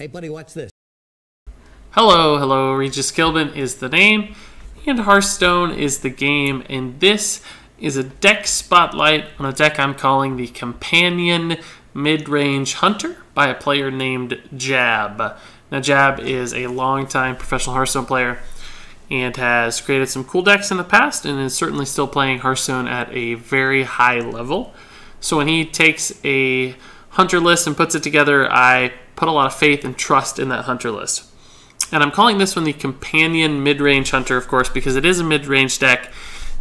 Hey buddy, watch this. Hello, Regis Kilbin is the name, and Hearthstone is the game, and this is a deck spotlight on a deck I'm calling the Companion Midrange Hunter by a player named Jab. Now Jab is a longtime professional Hearthstone player and has created some cool decks in the past and is certainly still playing Hearthstone at a very high level. So when he takes a Hunter list and puts it together, I put a lot of faith and trust in that Hunter list. And I'm calling this one the Companion Midrange Hunter, of course, because it is a mid-range deck,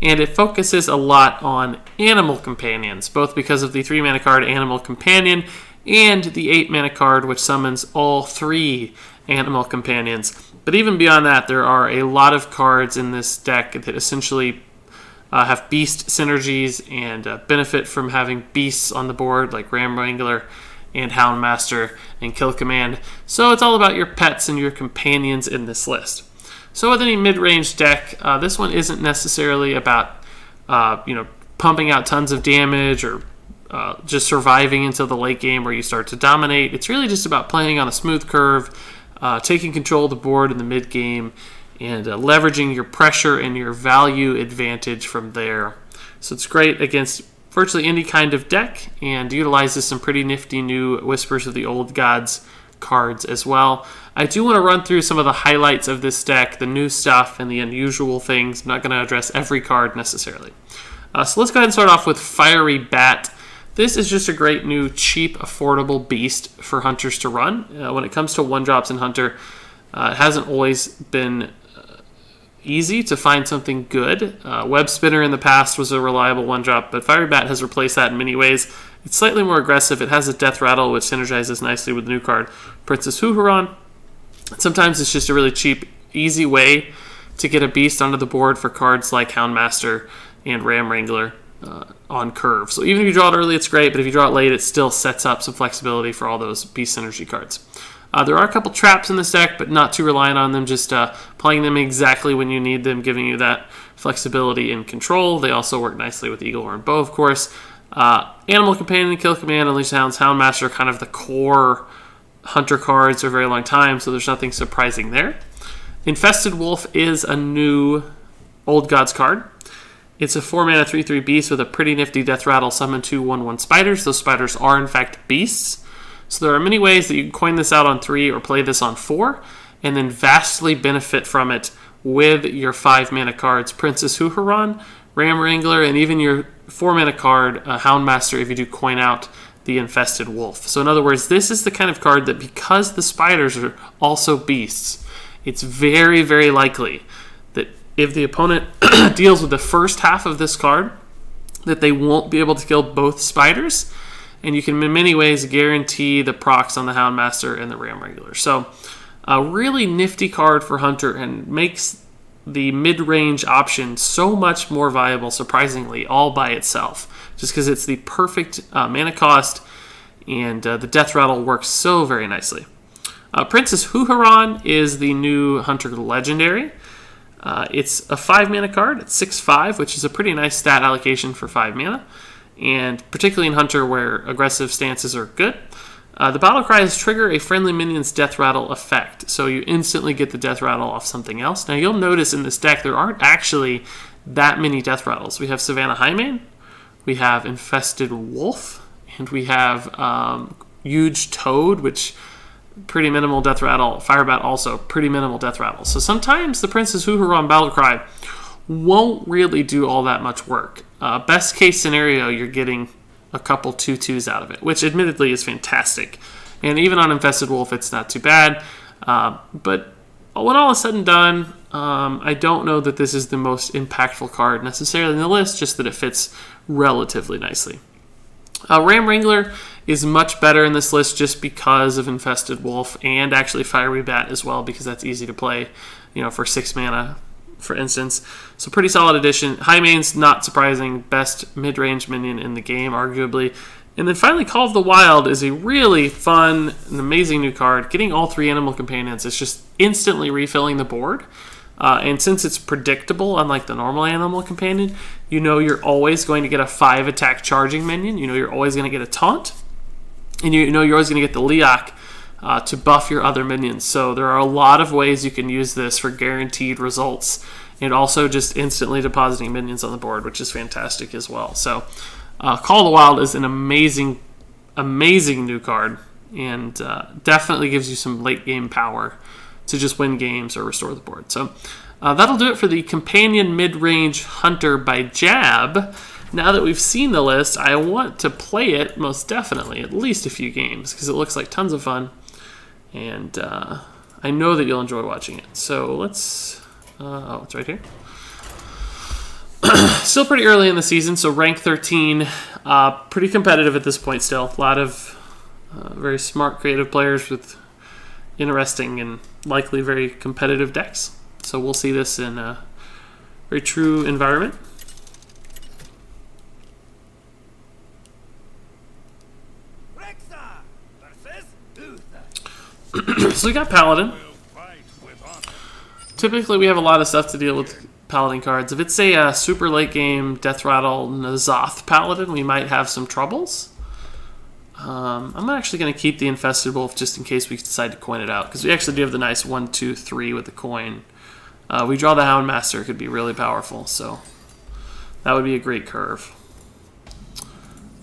and it focuses a lot on animal companions, both because of the 3-mana card Animal Companion and the 8-mana card which summons all 3 animal companions. But even beyond that, there are a lot of cards in this deck that essentially have beast synergies and benefit from having beasts on the board, like Ram Wrangler and Houndmaster and Kill Command. So it's all about your pets and your companions in this list. So with any mid-range deck, this one isn't necessarily about pumping out tons of damage or just surviving until the late game where you start to dominate. It's really just about playing on a smooth curve, taking control of the board in the mid game, and leveraging your pressure and your value advantage from there. So it's great against virtually any kind of deck and utilizes some pretty nifty new Whispers of the Old Gods cards as well. I do want to run through some of the highlights of this deck, the new stuff and the unusual things. I'm not going to address every card necessarily. So let's go ahead and start off with Fiery Bat. This is just a great new, cheap, affordable beast for hunters to run. When it comes to 1-drops in Hunter, it hasn't always been easy to find something good. Web Spinner in the past was a reliable 1-drop, but Fiery Bat has replaced that in many ways. It's slightly more aggressive. It has a Death Rattle, which synergizes nicely with the new card Princess Huhuron. Sometimes it's just a really cheap, easy way to get a beast onto the board for cards like Houndmaster and Ram Wrangler on curve. So even if you draw it early, it's great, but if you draw it late, it still sets up some flexibility for all those beast synergy cards. There are a couple traps in this deck, but not too reliant on them, just playing them exactly when you need them, giving you that flexibility and control. They also work nicely with Eaglehorn Bow, of course. Animal Companion, Kill Command, Unleash the Hounds, Houndmaster are kind of the core Hunter cards for a very long time, so there's nothing surprising there. Infested Wolf is a new Old Gods card. It's a 4-mana 3/3 beast with a pretty nifty Death Rattle, summon 2 1/1 spiders. Those spiders are in fact beasts. So there are many ways that you can coin this out on 3 or play this on 4, and then vastly benefit from it with your 5-mana cards, Princess Huhuron, Ram Wrangler, and even your 4-mana card, Houndmaster, if you do coin out the Infested Wolf. So in other words, this is the kind of card that, because the spiders are also beasts, it's very, very likely that if the opponent deals with the first half of this card, that they won't be able to kill both spiders, and you can in many ways guarantee the procs on the Houndmaster and the Ram Wrangler. So a really nifty card for Hunter and makes the mid-range option so much more viable, surprisingly, all by itself. Just because it's the perfect mana cost, and the Death Rattle works so very nicely. Princess Huhuron is the new Hunter Legendary. It's a 5-mana card. It's 6/5, which is a pretty nice stat allocation for 5 mana. And particularly in Hunter where aggressive stances are good. The battle cries trigger a friendly minion's Death Rattle effect, so you instantly get the Death Rattle off something else. Now you'll notice in this deck there aren't actually that many Death Rattles. We have Savannah Highmane, we have Infested Wolf, and we have Huge Toad, which pretty minimal Death Rattle. Firebat also pretty minimal Death Rattle. So sometimes the Princess Huhuron battle cry won't really do all that much work. Best case scenario, you're getting a couple 2/2s out of it, which admittedly is fantastic. And even on Infested Wolf, it's not too bad. But when all is said and done, I don't know that this is the most impactful card necessarily in the list, just that it fits relatively nicely. Ram Wrangler is much better in this list just because of Infested Wolf and actually Fiery Bat as well, because that's easy to play, for 6 mana. For instance. So pretty solid addition. Highmane's not surprising. Best mid-range minion in the game, arguably. And then finally, Call of the Wild is a really fun and amazing new card. Getting all 3 animal companions is just instantly refilling the board. And since it's predictable, unlike the normal animal companion, you're always going to get a 5-attack charging minion. You're always going to get a taunt. And you're always going to get the Leok to buff your other minions. So there are a lot of ways you can use this for guaranteed results, and also just instantly depositing minions on the board, which is fantastic as well. So Call of the Wild is an amazing new card, and definitely gives you some late game power to just win games or restore the board. So that'll do it for the Companion Mid-Range Hunter by Jab. Now that we've seen the list, I want to play it most definitely, at least a few games, because it looks like tons of fun, and I know that you'll enjoy watching it. So let's, oh, it's right here. Still pretty early in the season, so rank 13, pretty competitive at this point still. A lot of very smart, creative players with interesting and likely very competitive decks. So we'll see this in a very true environment. So we got Paladin. Typically we have a lot of stuff to deal with Paladin cards. If it's a super late game Death Rattle N'Zoth Paladin, we might have some troubles. I'm actually going to keep the Infested Wolf just in case we decide to coin it out, because we actually do have the nice 1, 2, 3 with the coin. We draw the Houndmaster, it could be really powerful, so that would be a great curve.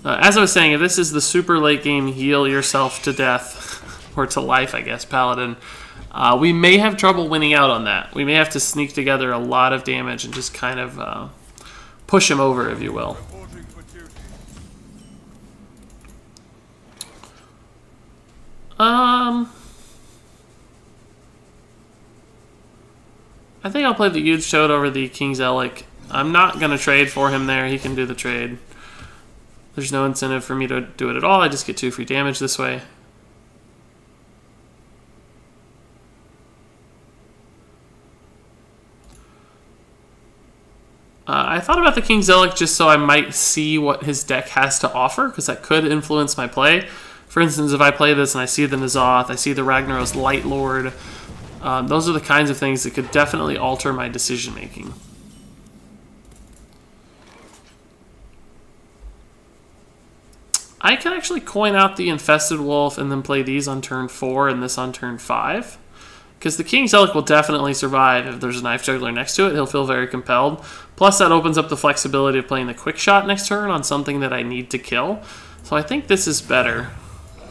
As I was saying, if this is the super late game heal yourself to death, or to life, I guess, Paladin, we may have trouble winning out on that. We may have to sneak together a lot of damage and just kind of push him over, if you will. I think I'll play the Huge Toad over the King's Elec. I'm not going to trade for him there. He can do the trade. There's no incentive for me to do it at all. I just get 2 free damage this way. I thought about the King's Elec just so I might see what his deck has to offer, because that could influence my play. For instance, if I play this and I see the N'Zoth, I see the Ragnaros Light Lord, those are the kinds of things that could definitely alter my decision making. I can actually coin out the Infested Wolf and then play these on turn 4 and this on turn 5. Because the King's Elec will definitely survive if there's a Knife Juggler next to it. He'll feel very compelled. Plus, that opens up the flexibility of playing the Quick Shot next turn on something that I need to kill. So I think this is better.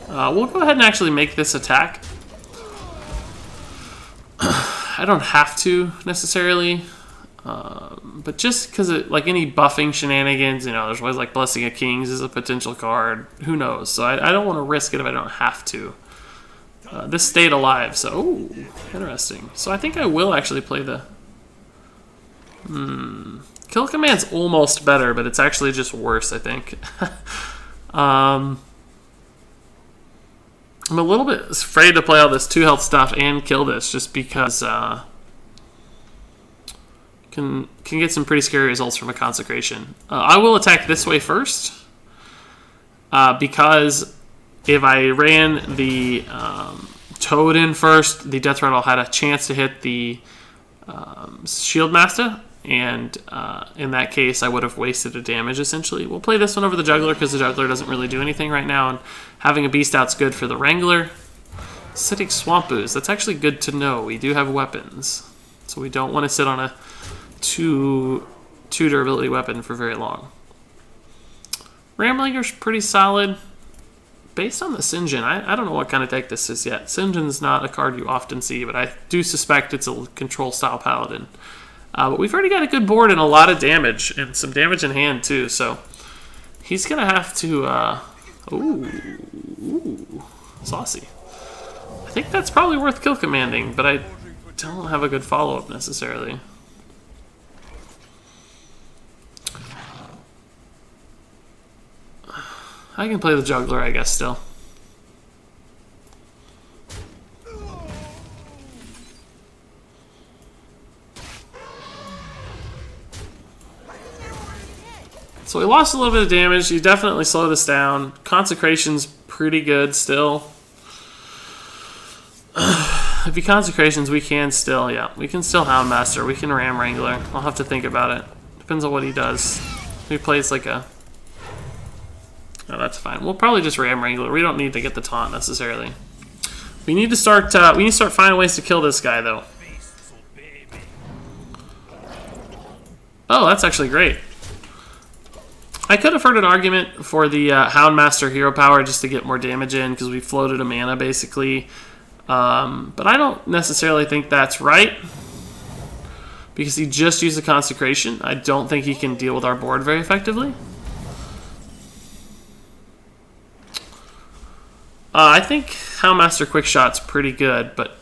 We'll go ahead and actually make this attack. I don't have to, necessarily. But just because, like any buffing shenanigans, you know, there's always like Blessing of Kings is a potential card. Who knows? So I don't want to risk it if I don't have to. This stayed alive, so ooh, interesting. So I think I will actually play the... Kill Command's almost better, but it's actually just worse, I think. I'm a little bit afraid to play all this 2 health stuff and kill this, just because can get some pretty scary results from a Consecration. I will attack this way first, because if I ran the Toad in first, the Death Rattle had a chance to hit the Shield Master, and in that case, I would have wasted a damage, essentially. We'll play this one over the Juggler, because the Juggler doesn't really do anything right now, and having a Beast Out's good for the Wrangler. Sitting Swamp Ooze, that's actually good to know. We do have weapons, so we don't want to sit on a 2 durability weapon for very long. Ramlinger's pretty solid. Based on the Sinjin, I don't know what kind of deck this is yet. Sinjin's not a card you often see, but I do suspect it's a control-style Paladin. But we've already got a good board and a lot of damage, and some damage in hand, too, so he's going to have to... ooh, saucy. I think that's probably worth kill commanding, but I don't have a good follow-up, necessarily. I can play the Juggler, I guess, still. So we lost a little bit of damage. You definitely slowed us down. Consecration's pretty good still. If he Consecrations, we can still, yeah. We can still Houndmaster. We can Ram Wrangler. I'll have to think about it. Depends on what he does. If he plays like a... Oh, that's fine. We'll probably just Ram Wrangler. We don't need to get the taunt necessarily. We need to start finding ways to kill this guy, though. Oh, that's actually great. I could have heard an argument for the Houndmaster hero power just to get more damage in because we floated a mana basically. But I don't necessarily think that's right because he just used a Consecration. I don't think he can deal with our board very effectively. I think Houndmaster Quickshot's pretty good, but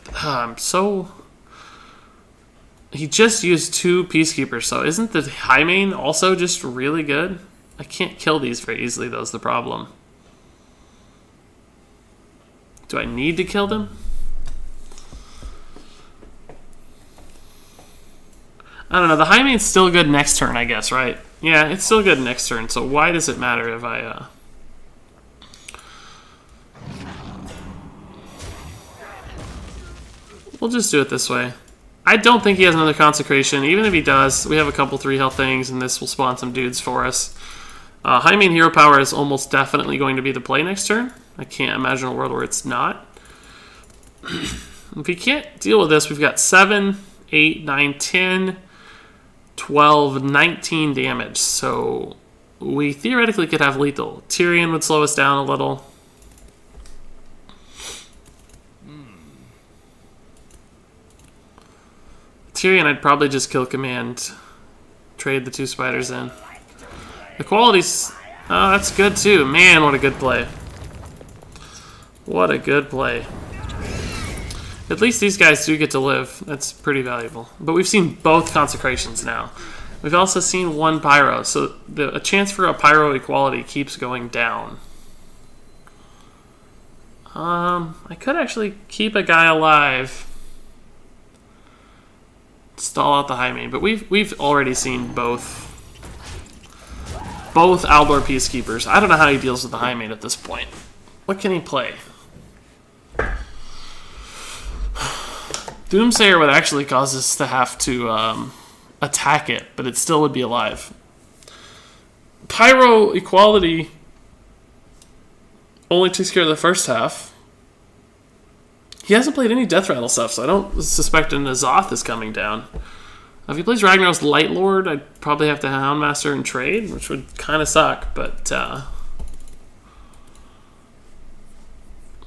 he just used 2 Peacekeepers, so isn't the Highmane also just really good? I can't kill these very easily, though, is the problem. Do I need to kill them? I don't know. The Highmane's still good next turn, I guess, right? Yeah, it's still good next turn, so why does it matter if I... We'll just do it this way. I don't think he has another Consecration. Even if he does, we have a couple 3 health things, and this will spawn some dudes for us. Highmane hero power is almost definitely going to be the play next turn. I can't imagine a world where it's not. If he can't deal with this, we've got 7, 8, 9, 10, 12, 19 damage. So we theoretically could have lethal. Tyrion would slow us down a little. Tyrion, I'd probably just kill command. Trade the 2 spiders in. The quality's... Oh, that's good too. Man, what a good play. What a good play. At least these guys do get to live. That's pretty valuable. But we've seen both Consecrations now. We've also seen 1 Pyro, so a chance for a Pyro equality keeps going down. I could actually keep a guy alive. Stall out the Highmane, but we've already seen both Aldor Peacekeepers. I don't know how he deals with the Highmane at this point. What can he play? Doomsayer would actually cause us to have to attack it, but it still would be alive. Pyro equality only takes care of the first half. He hasn't played any Death Rattle stuff, so I don't suspect an Azoth is coming down. If he plays Ragnarok's Light Lord, I'd probably have to Houndmaster and trade, which would kind of suck, but I'm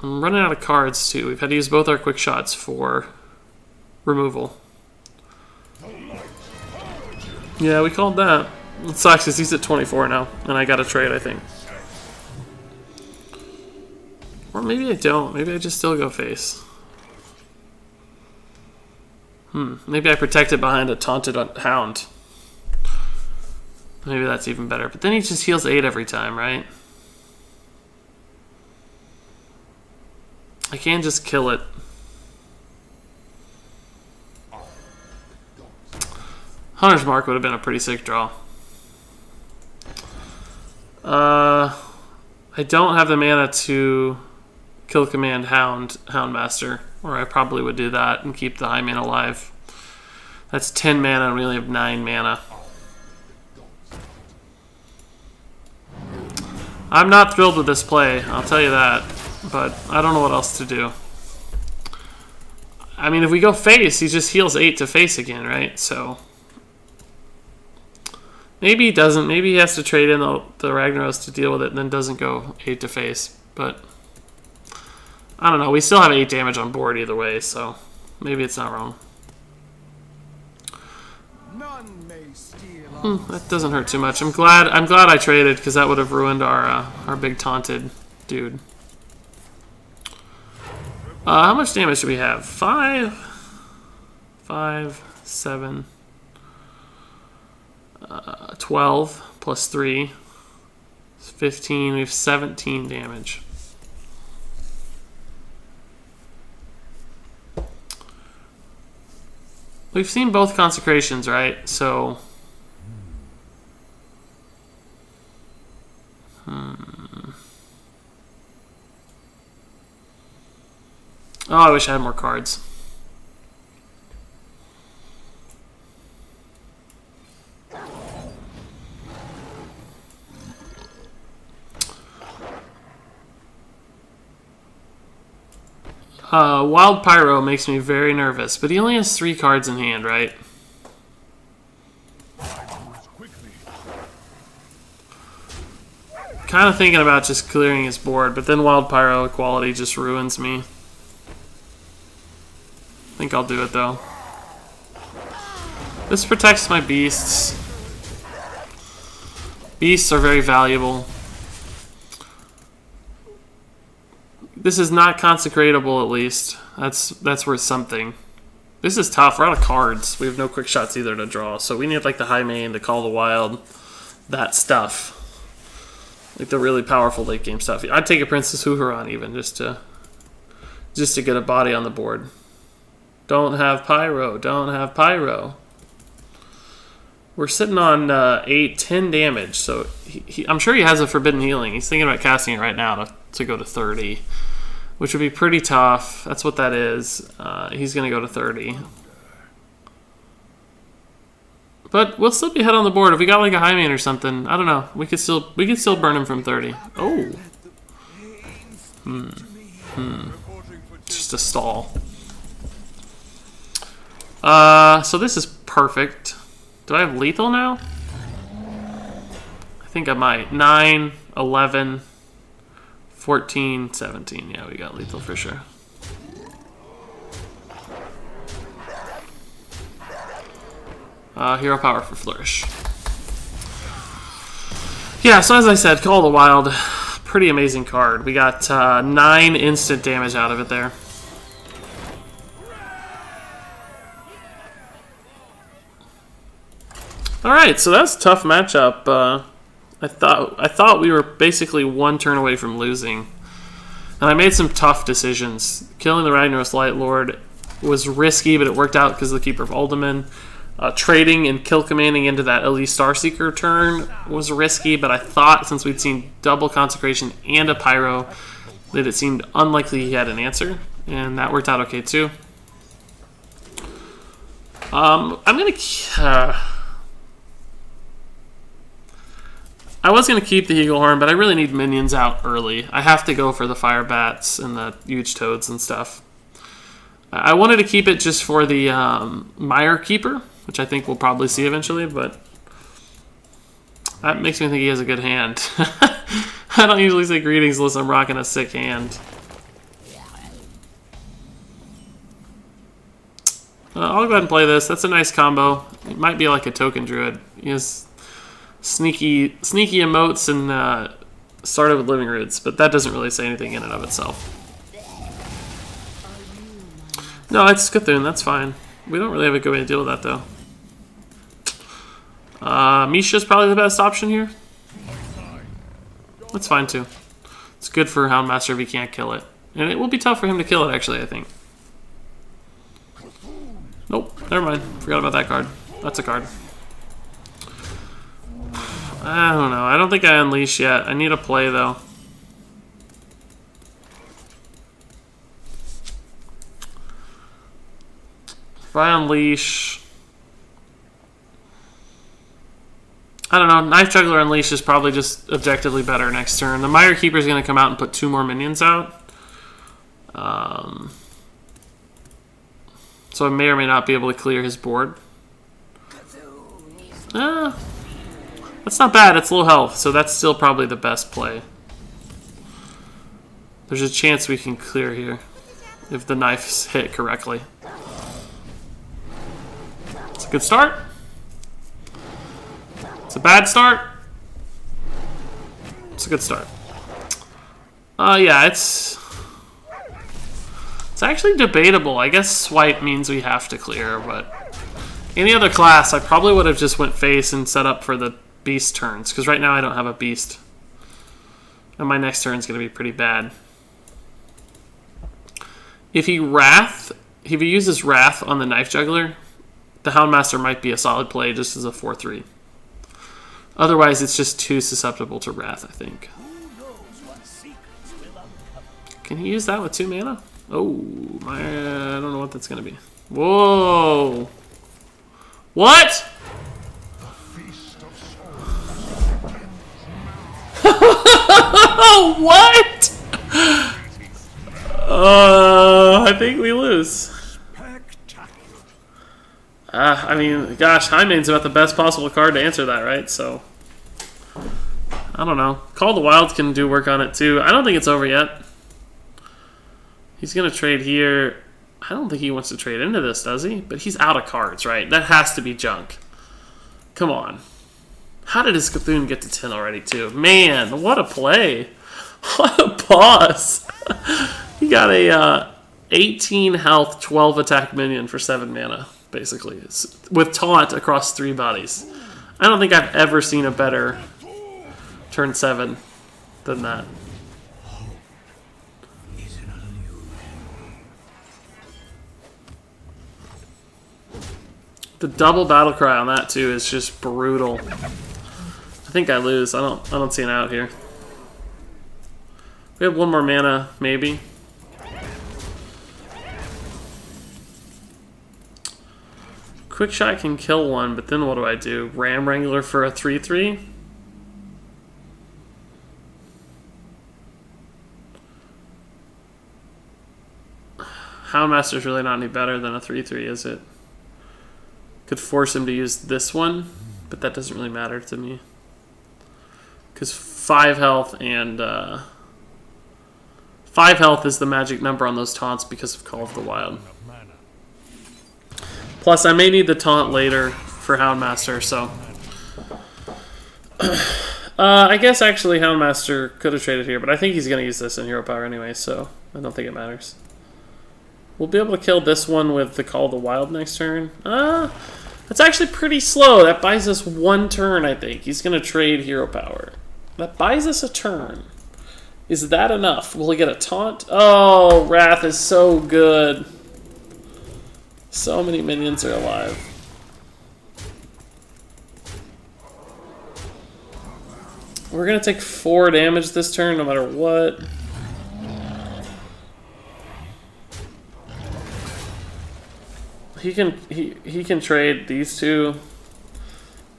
running out of cards, too. We've had to use both our quick shots for removal. Yeah, we called that. It sucks because he's at 24 now, and I got a trade, I think. Or maybe I don't. Maybe I just still go face. Maybe I protect it behind a taunted hound. Maybe that's even better. But then he just heals 8 every time, right? I can just kill it. Hunter's Mark would have been a pretty sick draw. I don't have the mana to kill command Houndmaster, or I probably would do that and keep the Highmane alive. That's 10 mana and we only have 9 mana. I'm not thrilled with this play, I'll tell you that, but I don't know what else to do. I mean, if we go face, he just heals 8 to face again, right? So maybe he doesn't. Maybe he has to trade in the Ragnaros to deal with it and then doesn't go 8 to face, but I don't know. We still have 8 damage on board either way, so maybe it's not wrong. That doesn't hurt too much. I'm glad I traded because that would have ruined our big taunted dude. How much damage do we have? 5, 7, 12 plus 3 is 15. We have 17 damage. We've seen both Consecrations, right? So oh, I wish I had more cards. Wild Pyro makes me very nervous, but he only has 3 cards in hand, right? Kind of thinking about just clearing his board, but then Wild Pyro equality just ruins me. I think I'll do it though. This protects my beasts. Beasts are very valuable. This is not consecratable, at least. That's worth something. This is tough. We're out of cards. We have no quick shots either to draw, so we need like the high main to call the wild. That stuff. Like the really powerful late game stuff. I'd take a Princess Huhuran even just to get a body on the board. Don't have Pyro. Don't have Pyro. We're sitting on 8, 10 damage, so I'm sure he has a Forbidden Healing. He's thinking about casting it right now to go to 30, which would be pretty tough. That's what that is. He's going to go to 30. But we'll still be ahead on the board. If we got like a high main or something, I don't know. We could still burn him from 30. Oh. Just a stall. So this is perfect. Do I have lethal now? I think I might. 9, 11, 14, 17. Yeah, we got lethal for sure. Hero power for Flourish. Yeah, so as I said, Call of the Wild, pretty amazing card. We got 9 instant damage out of it there. Alright, so that's a tough matchup. I thought we were basically 1 turn away from losing. And I made some tough decisions. Killing the Ragnaros Light Lord was risky, but it worked out because of the Keeper of Uldaman. Trading and kill commanding into that Elite Starseeker turn was risky, but I thought since we'd seen double Consecration and a Pyro that it seemed unlikely he had an answer, and that worked out okay too. I was going to keep the Eaglehorn, but I really need minions out early. I have to go for the Fire Bats and the huge toads and stuff. I wanted to keep it just for the Mire Keeper, which I think we'll probably see eventually, but that makes me think he has a good hand. I don't usually say greetings unless I'm rocking a sick hand. I'll go ahead and play this. That's a nice combo. It might be like a token Druid. He has sneaky emotes and started with Living Roots, but that doesn't really say anything in and of itself. No, it's Cthulhu, that's fine. We don't really have a good way to deal with that, though. Misha's probably the best option here. That's fine, too. It's good for Houndmaster if he can't kill it. And it will be tough for him to kill it, actually, I think. Nope, never mind. Forgot about that card. That's a card. I don't know. I don't think I unleash yet. I need a play, though. If I unleash... I don't know. Knife Juggler Unleash is probably just objectively better next turn. The Mire Keeper is going to come out and put 2 more minions out. So I may or may not be able to clear his board. That's not bad. It's low health, so that's still probably the best play. There's a chance we can clear here if the knife's hit correctly. It's a good start. It's a bad start. It's a good start. Yeah, it's actually debatable. I guess swipe means we have to clear, but any other class, I probably would have just went face and set up for the beast turns, because right now I don't have a beast. And my next turn is going to be pretty bad. If he uses Wrath on the Knife Juggler, the Houndmaster might be a solid play just as a 4/3. Otherwise, it's just too susceptible to Wrath, I think. Can he use that with 2 mana? Oh, I don't know what that's going to be. Whoa! What? What? I think we lose. I mean, gosh, Highmane's about the best possible card to answer that, right? So, I don't know. Call the Wild can do work on it too. I don't think it's over yet. He's going to trade here. I don't think he wants to trade into this, does he? But he's out of cards, right? That has to be junk. Come on. How did his Cthulhu get to 10 already, too? Man, what a play. What a pause. He got a 18 health, 12 attack minion for 7 mana, basically. It's with taunt across 3 bodies. I don't think I've ever seen a better turn 7 than that. The double battle cry on that too is just brutal. I think I lose. I don't see an out here. We have 1 more mana, maybe. Quick shot can kill 1, but then what do I do? Ram Wrangler for a 3/3? Houndmaster's really not any better than a 3/3, is it? Could force him to use this one, but that doesn't really matter to me. Because 5 health and 5 health is the magic number on those taunts because of Call of the Wild. Plus, I may need the taunt later for Houndmaster, so... I guess actually Houndmaster could have traded here, but I think he's going to use this in Hero Power anyway, so I don't think it matters. We'll be able to kill this one with the Call of the Wild next turn. That's actually pretty slow. That buys us 1 turn, I think. He's going to trade Hero Power. That buys us a turn. Is that enough? Will he get a taunt? Oh, Wrath is so good. So many minions are alive. We're going to take 4 damage this turn no matter what. He can trade these 2.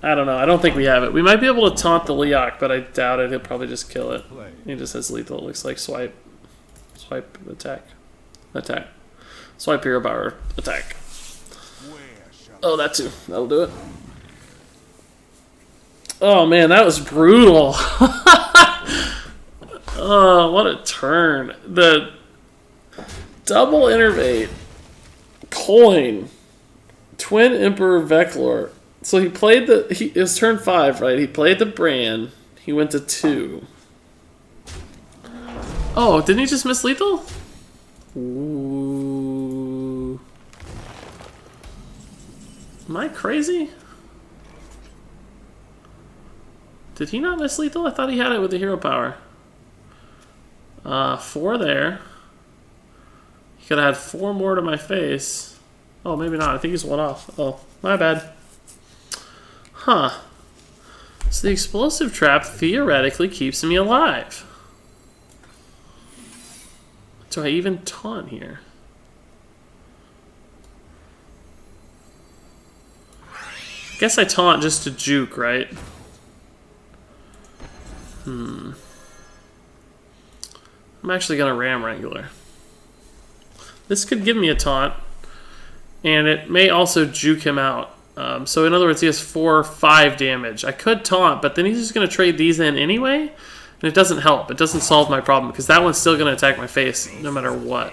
I don't know. I don't think we have it. We might be able to taunt the Leok, but I doubt it. He'll probably just kill it. He just has lethal. It looks like swipe, attack, swipe hero power, attack. Oh, that too. That'll do it. Oh man, that was brutal. Oh, what a turn! The double innervate. Coin, Twin Emperor Veclor. So he played it was turn 5, right? He played the Bran. He went to 2. Oh, didn't he just miss lethal? Ooh. Am I crazy? Did he not miss lethal? I thought he had it with the hero power. 4 there. He could have had 4 more to my face. Oh, maybe not. I think he's 1 off. Oh, my bad. Huh. So the explosive trap theoretically keeps me alive. Do I even taunt here? I guess I taunt just to juke, right? I'm actually going to Ram Wrangler. This could give me a taunt, and it may also juke him out. So in other words, he has 4 or 5 damage. I could taunt, but then he's just going to trade these in anyway, and it doesn't help. It doesn't solve my problem, because that one's still going to attack my face no matter what.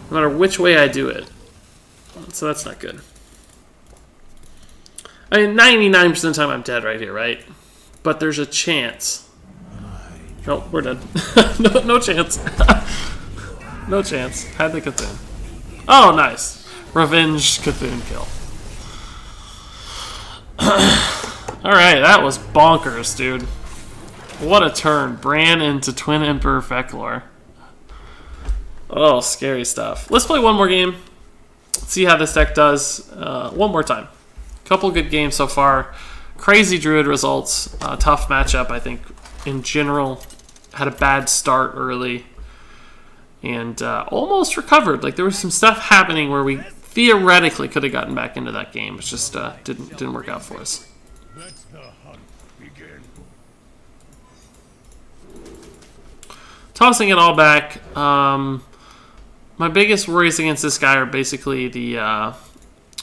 No matter which way I do it. So that's not good. I mean, 99% of the time I'm dead right here, right? But there's a chance. Nope, we're dead. No chance. No chance. Had the Cthulhu. Oh, nice. Revenge Cthulhu kill. Alright, that was bonkers, dude. What a turn. Bran into Twin Emperor Veclor. Oh, scary stuff. Let's play one more game. See how this deck does. One more time. Couple good games so far. Crazy Druid results. Tough matchup, I think, in general. Had a bad start early. And almost recovered. Like, there was some stuff happening where we theoretically could have gotten back into that game. It just didn't work out for us. Let the hunt begin. Tossing it all back. My biggest worries against this guy are basically the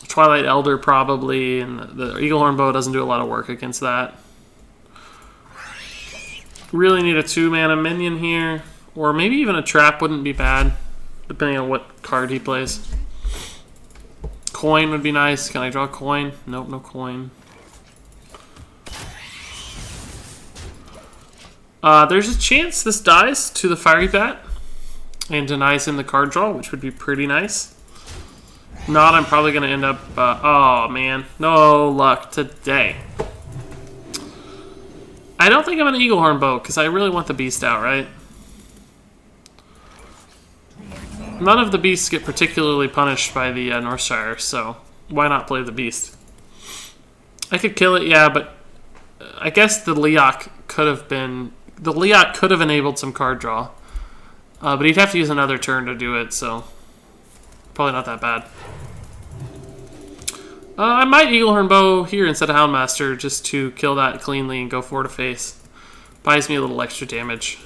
Twilight Elder probably, and the Eaglehorn Bow doesn't do a lot of work against that. Really need a 2-mana minion here, or maybe even a trap wouldn't be bad, depending on what card he plays. Coin would be nice. Can I draw a coin? Nope, no coin. There's a chance this dies to the Fiery Bat and denies him the card draw, which would be pretty nice. Not, I'm probably going to end up... oh, man. No luck today. I don't think I'm an Eaglehorn Bow, because I really want the Beast out, right? None of the Beasts get particularly punished by the Northshire, so why not play the Beast? I could kill it, yeah, but I guess the Leok could have been... The Leok could have enabled some card draw. But he'd have to use another turn to do it, so probably not that bad. I might Eaglehorn Bow here instead of Houndmaster just to kill that cleanly and go 4 to face. Buys me a little extra damage.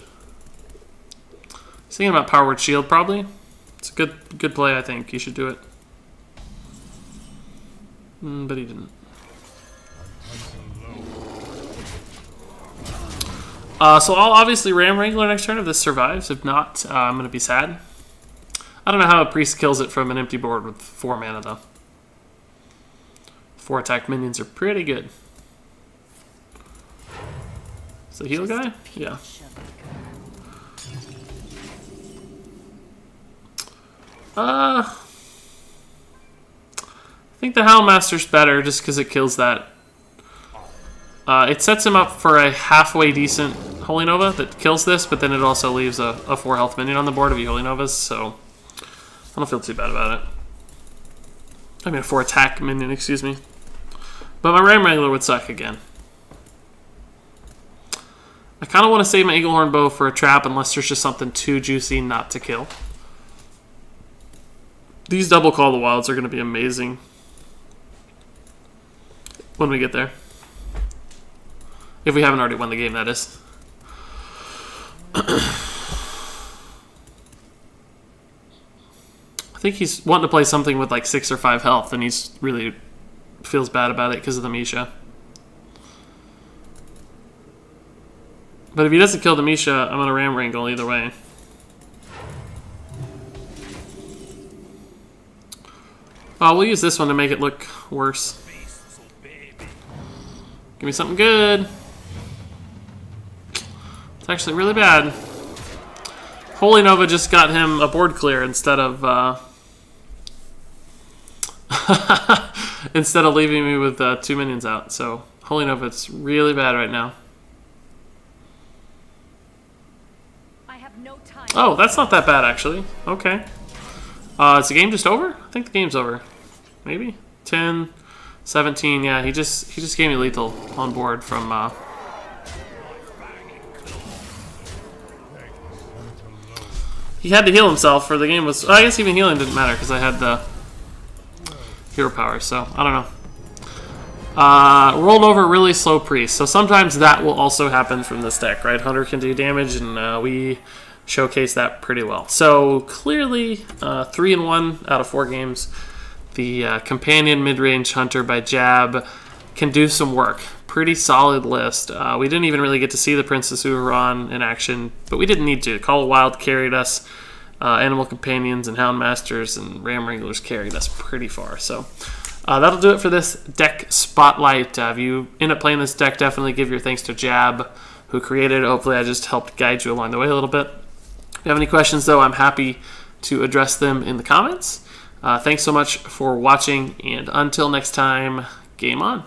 He's thinking about Power Word Shield probably. It's a good play, I think. You should do it. But he didn't. So I'll obviously Ram Wrangler next turn if this survives. If not, I'm going to be sad. I don't know how a Priest kills it from an empty board with 4 mana, though. 4 attack minions are pretty good. Is the heal guy? Yeah. I think the Houndmaster's better just because it kills that. It sets him up for a halfway decent Holy Nova that kills this, but then it also leaves a 4 health minion on the board of Holy Novas, so I don't feel too bad about it. I mean, a 4 attack minion, excuse me. But my Ram Wrangler would suck again. I kind of want to save my Eaglehorn Bow for a trap unless there's just something too juicy not to kill. These double Call the Wilds are going to be amazing when we get there. If we haven't already won the game, that is. I think he's wanting to play something with like 6 or 5 health, and he's really feels bad about it because of the Misha. But if he doesn't kill the Misha, I'm going to Ram Wrangle either way. We'll use this one to make it look worse. Give me something good. It's actually really bad. Holy Nova just got him a board clear instead of instead of leaving me with 2 minions out. So Holy Nova, it's really bad right now. I have no time. Oh, that's not that bad actually. Okay. Is the game just over? I think the game's over. Maybe 10, 17. Yeah, he just gave me lethal on board from. He had to heal himself, or the game was... I guess even healing didn't matter, because I had the hero power, so I don't know. Rolled over really slow Priest, so sometimes that will also happen from this deck, right? Hunter can do damage, and we showcase that pretty well. So clearly, 3-1 out of 4 games. The Companion Midrange Hunter by Jab can do some work. Pretty solid list. We didn't even really get to see the Princess Uhuron in action, but we didn't need to. Call of Wild carried us. Animal Companions and Houndmasters and Ram Wranglers carried us pretty far. So that'll do it for this deck spotlight. If you end up playing this deck, definitely give your thanks to Jab, who created it. Hopefully I just helped guide you along the way a little bit. If you have any questions, though, I'm happy to address them in the comments. Thanks so much for watching, and until next time, game on.